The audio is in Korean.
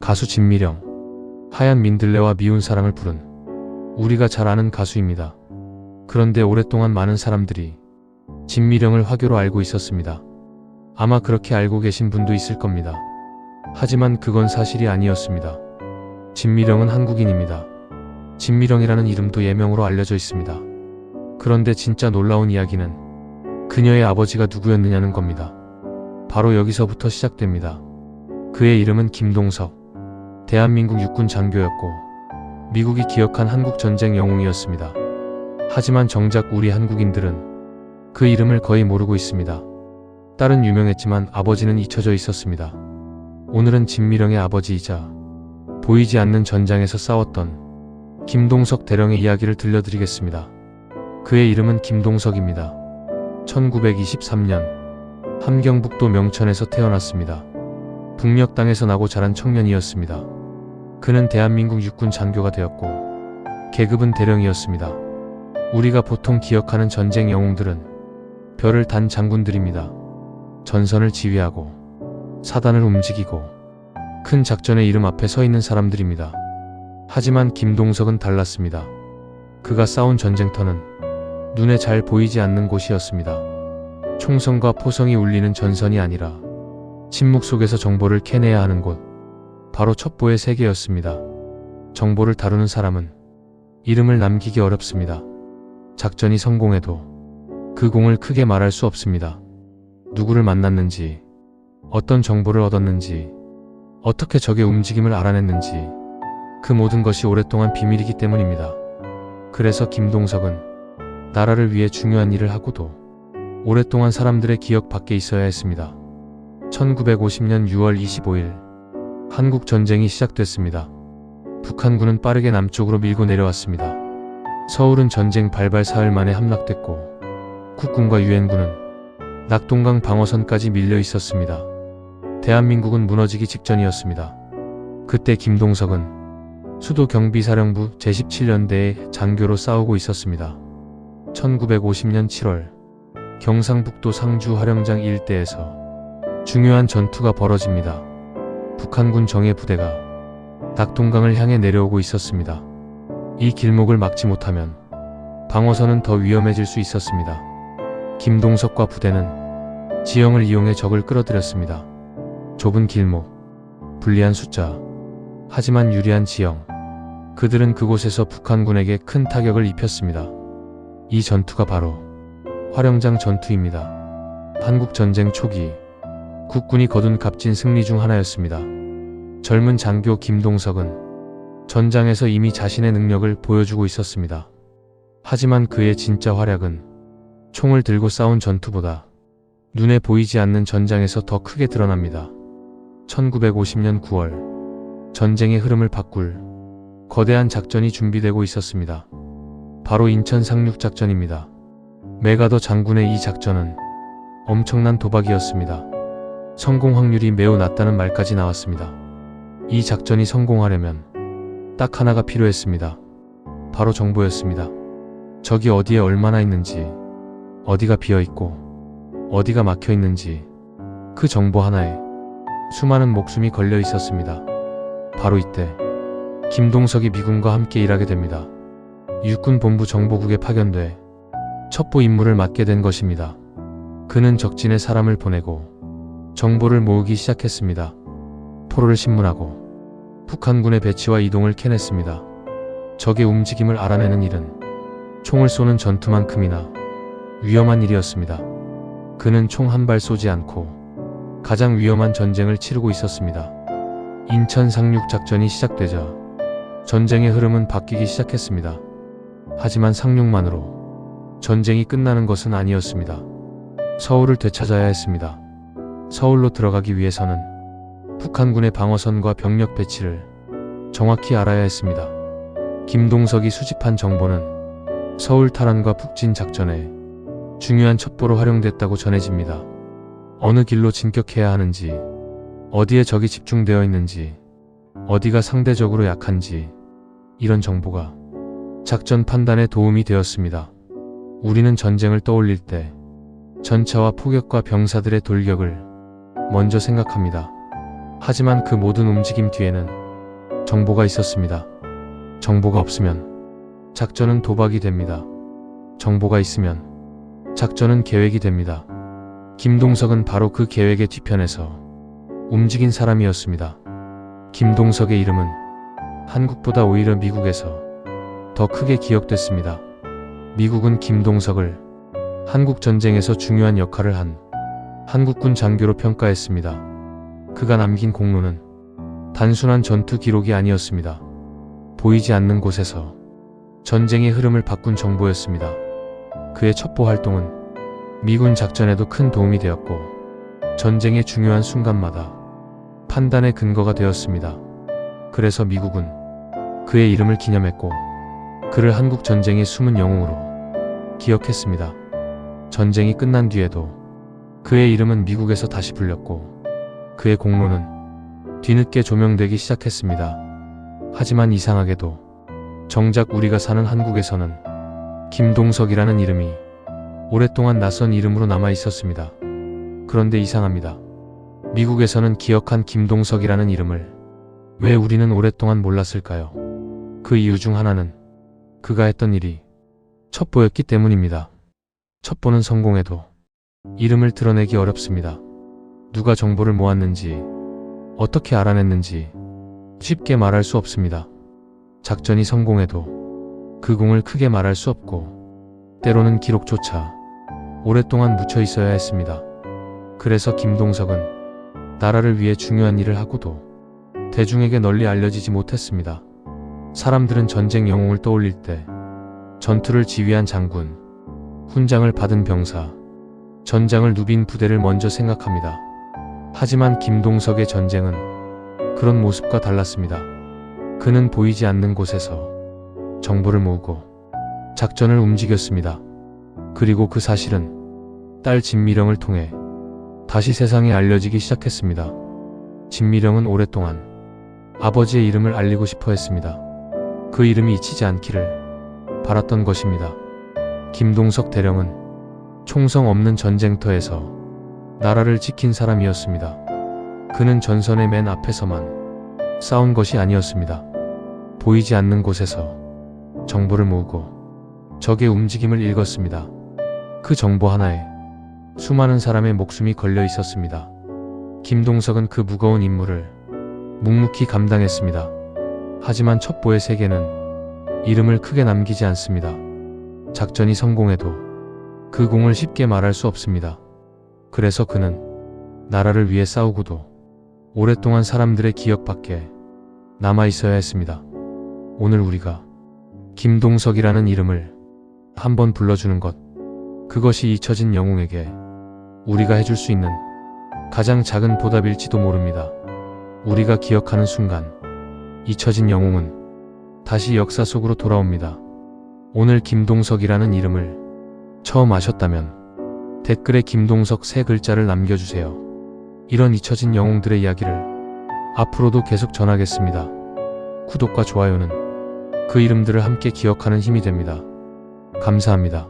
가수 진미령, 하얀 민들레와 미운 사랑을 부른 우리가 잘 아는 가수입니다. 그런데 오랫동안 많은 사람들이 진미령을 화교로 알고 있었습니다. 아마 그렇게 알고 계신 분도 있을 겁니다. 하지만 그건 사실이 아니었습니다. 진미령은 한국인입니다. 진미령이라는 이름도 예명으로 알려져 있습니다. 그런데 진짜 놀라운 이야기는 그녀의 아버지가 누구였느냐는 겁니다. 바로 여기서부터 시작됩니다. 그의 이름은 김동석, 대한민국 육군 장교였고 미국이 기억한 한국전쟁 영웅이었습니다. 하지만 정작 우리 한국인들은 그 이름을 거의 모르고 있습니다. 딸은 유명했지만 아버지는 잊혀져 있었습니다. 오늘은 진미령의 아버지이자 보이지 않는 전장에서 싸웠던 김동석 대령의 이야기를 들려드리겠습니다. 그의 이름은 김동석입니다. 1923년 함경북도 명천에서 태어났습니다. 북녘 땅에서 나고 자란 청년이었습니다. 그는 대한민국 육군 장교가 되었고 계급은 대령이었습니다. 우리가 보통 기억하는 전쟁 영웅들은 별을 단 장군들입니다. 전선을 지휘하고 사단을 움직이고 큰 작전의 이름 앞에 서 있는 사람들입니다. 하지만 김동석은 달랐습니다. 그가 싸운 전쟁터는 눈에 잘 보이지 않는 곳이었습니다. 총성과 포성이 울리는 전선이 아니라 침묵 속에서 정보를 캐내야 하는 곳, 바로 첩보의 세계였습니다. 정보를 다루는 사람은 이름을 남기기 어렵습니다. 작전이 성공해도 그 공을 크게 말할 수 없습니다. 누구를 만났는지, 어떤 정보를 얻었는지, 어떻게 적의 움직임을 알아냈는지 그 모든 것이 오랫동안 비밀이기 때문입니다. 그래서 김동석은 나라를 위해 중요한 일을 하고도 오랫동안 사람들의 기억 밖에 있어야 했습니다. 1950년 6월 25일 한국 전쟁이 시작됐습니다. 북한군은 빠르게 남쪽으로 밀고 내려왔습니다. 서울은 전쟁 발발 사흘 만에 함락됐고 국군과 유엔군은 낙동강 방어선까지 밀려 있었습니다. 대한민국은 무너지기 직전이었습니다. 그때 김동석은 수도 경비사령부 제17연대의 장교로 싸우고 있었습니다. 1950년 7월 경상북도 상주 화령장 일대에서 중요한 전투가 벌어집니다. 북한군 정예 부대가 낙동강을 향해 내려오고 있었습니다. 이 길목을 막지 못하면 방어선은 더 위험해질 수 있었습니다. 김동석과 부대는 지형을 이용해 적을 끌어들였습니다. 좁은 길목, 불리한 숫자, 하지만 유리한 지형. 그들은 그곳에서 북한군에게 큰 타격을 입혔습니다. 이 전투가 바로 화령장 전투입니다. 한국전쟁 초기 국군이 거둔 값진 승리 중 하나였습니다. 젊은 장교 김동석은 전장에서 이미 자신의 능력을 보여주고 있었습니다. 하지만 그의 진짜 활약은 총을 들고 싸운 전투보다 눈에 보이지 않는 전장에서 더 크게 드러납니다. 1950년 9월 전쟁의 흐름을 바꿀 거대한 작전이 준비되고 있었습니다. 바로 인천 상륙작전입니다. 메가더 장군의 이 작전은 엄청난 도박이었습니다. 성공 확률이 매우 낮다는 말까지 나왔습니다. 이 작전이 성공하려면 딱 하나가 필요했습니다. 바로 정보였습니다. 적이 어디에 얼마나 있는지, 어디가 비어있고 어디가 막혀있는지 그 정보 하나에 수많은 목숨이 걸려 있었습니다. 바로 이때 김동석이 미군과 함께 일하게 됩니다. 육군본부 정보국에 파견돼 첩보 임무를 맡게 된 것입니다. 그는 적진에 사람을 보내고 정보를 모으기 시작했습니다. 포로를 신문하고 북한군의 배치와 이동을 캐냈습니다. 적의 움직임을 알아내는 일은 총을 쏘는 전투만큼이나 위험한 일이었습니다. 그는 총 한 발 쏘지 않고 가장 위험한 전쟁을 치르고 있었습니다. 인천 상륙작전이 시작되자 전쟁의 흐름은 바뀌기 시작했습니다. 하지만 상륙만으로 전쟁이 끝나는 것은 아니었습니다. 서울을 되찾아야 했습니다. 서울로 들어가기 위해서는 북한군의 방어선과 병력 배치를 정확히 알아야 했습니다. 김동석이 수집한 정보는 서울 탈환과 북진 작전에 중요한 첩보로 활용됐다고 전해집니다. 어느 길로 진격해야 하는지, 어디에 적이 집중되어 있는지, 어디가 상대적으로 약한지, 이런 정보가 작전 판단에 도움이 되었습니다. 우리는 전쟁을 떠올릴 때 전차와 포격과 병사들의 돌격을 먼저 생각합니다. 하지만 그 모든 움직임 뒤에는 정보가 있었습니다. 정보가 없으면 작전은 도박이 됩니다. 정보가 있으면 작전은 계획이 됩니다. 김동석은 바로 그 계획의 뒤편에서 움직인 사람이었습니다. 김동석의 이름은 한국보다 오히려 미국에서 더 크게 기억됐습니다. 미국은 김동석을 한국 전쟁에서 중요한 역할을 한 한국군 장교로 평가했습니다. 그가 남긴 공로는 단순한 전투 기록이 아니었습니다. 보이지 않는 곳에서 전쟁의 흐름을 바꾼 정보였습니다. 그의 첩보 활동은 미군 작전에도 큰 도움이 되었고 전쟁의 중요한 순간마다 판단의 근거가 되었습니다. 그래서 미국은 그의 이름을 기념했고 그를 한국 전쟁의 숨은 영웅으로 기억했습니다. 전쟁이 끝난 뒤에도 그의 이름은 미국에서 다시 불렸고 그의 공로는 뒤늦게 조명되기 시작했습니다. 하지만 이상하게도 정작 우리가 사는 한국에서는 김동석이라는 이름이 오랫동안 낯선 이름으로 남아 있었습니다. 그런데 이상합니다. 미국에서는 기억한 김동석이라는 이름을 왜 우리는 오랫동안 몰랐을까요? 그 이유 중 하나는 그가 했던 일이 첩보였기 때문입니다. 첩보는 성공해도 이름을 드러내기 어렵습니다. 누가 정보를 모았는지, 어떻게 알아냈는지 쉽게 말할 수 없습니다. 작전이 성공해도 그 공을 크게 말할 수 없고 때로는 기록조차 오랫동안 묻혀 있어야 했습니다. 그래서 김동석은 나라를 위해 중요한 일을 하고도 대중에게 널리 알려지지 못했습니다. 사람들은 전쟁 영웅을 떠올릴 때 전투를 지휘한 장군, 훈장을 받은 병사, 전장을 누빈 부대를 먼저 생각합니다. 하지만 김동석의 전쟁은 그런 모습과 달랐습니다. 그는 보이지 않는 곳에서 정보를 모으고 작전을 움직였습니다. 그리고 그 사실은 딸 진미령을 통해 다시 세상에 알려지기 시작했습니다. 진미령은 오랫동안 아버지의 이름을 알리고 싶어 했습니다. 그 이름이 잊히지 않기를 바랐던 것입니다. 김동석 대령은 총성 없는 전쟁터에서 나라를 지킨 사람이었습니다. 그는 전선의 맨 앞에서만 싸운 것이 아니었습니다. 보이지 않는 곳에서 정보를 모으고 적의 움직임을 읽었습니다. 그 정보 하나에 수많은 사람의 목숨이 걸려 있었습니다. 김동석은 그 무거운 임무를 묵묵히 감당했습니다. 하지만 첩보의 세계는 이름을 크게 남기지 않습니다. 작전이 성공해도 그 공을 쉽게 말할 수 없습니다. 그래서 그는 나라를 위해 싸우고도 오랫동안 사람들의 기억 밖에 남아 있어야 했습니다. 오늘 우리가 김동석이라는 이름을 한번 불러주는 것, 그것이 잊혀진 영웅에게 우리가 해줄 수 있는 가장 작은 보답일지도 모릅니다. 우리가 기억하는 순간 잊혀진 영웅은 다시 역사 속으로 돌아옵니다. 오늘 김동석이라는 이름을 처음 아셨다면 댓글에 김동석 3글자를 남겨주세요. 이런 잊혀진 영웅들의 이야기를 앞으로도 계속 전하겠습니다. 구독과 좋아요는 그 이름들을 함께 기억하는 힘이 됩니다. 감사합니다.